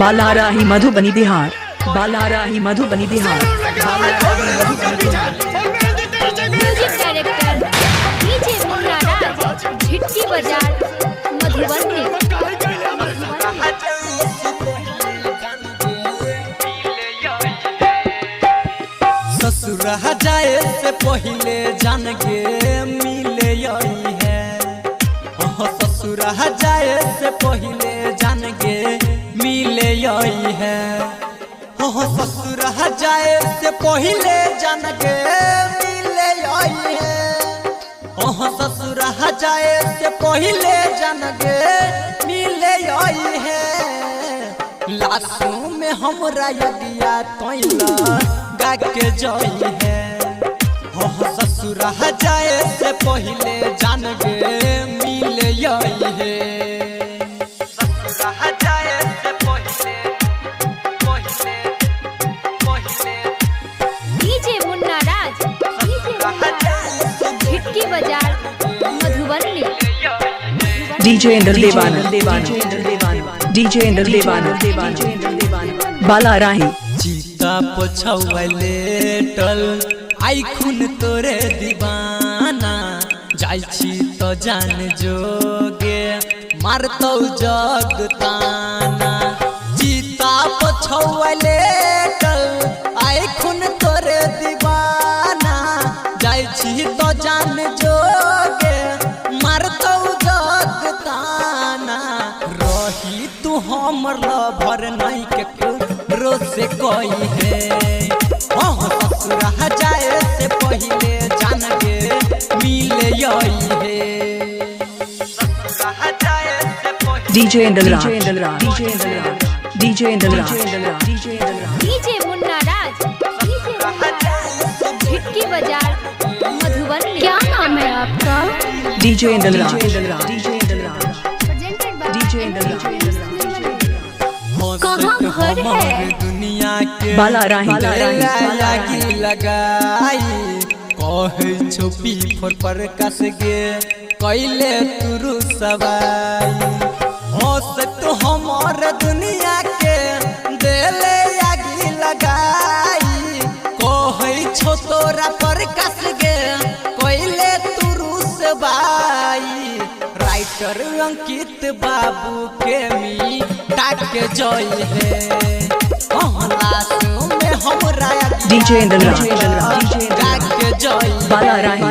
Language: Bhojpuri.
बालाराही Madhubani Bihar. Balarahi Madhubani Bihar. Music director DJ Munna Raj, Jhitki Bazar, Madhubani. ससुर जाए से पहले जान के मिले यही है। ससुर जाए से पहले जान के मिले यही है। ससुर जाए से पहले जान के मिले यही है। ससुर जाए से पहले जान के मिले यही है। लाशों में हमरा यदिया तोइला गा के जई है। ससुर जाए से पहले जान के मिले यही है। ससुर जाए से पहले DJ Munna Raj, Jhitki Bazar, Madhubani. DJ Indra Devanand DJ Indra Devanand Balarahi. चीता पछौले टल आई खून तोरे दीवाना। जाई छी तो जान जोगे मारतौ जग ताना। चीता पछौले टल आई खून तोरे दीवाना। जाई छी तो जान जोगे मारतौ जग ताना। रही तू हमर लभर नहीं के रो से कोई है। ससुर जाए से पहले जान के मिले यही है। ससुर जाए से पहले डीजे इंद्र डीजे मुन्ना राज, झिटकी बाजार, मधुबनी। क्या नाम है आपका? डीजे इंद्र कहाँ घर है? दुनिया के बालाराही लागी लगाई। कहे छुपी फोर पर कस गे कैले तुरु सवाई। हंस तो हमार दुनिया के देले आगी लगाई। कहे छो तोरा पर कस गे कैले तुरु सवाई। राइटर अंकित बाबू के मी डाक के जई है। में हमरा डीजे इंद्र डाक के जई बालाराही।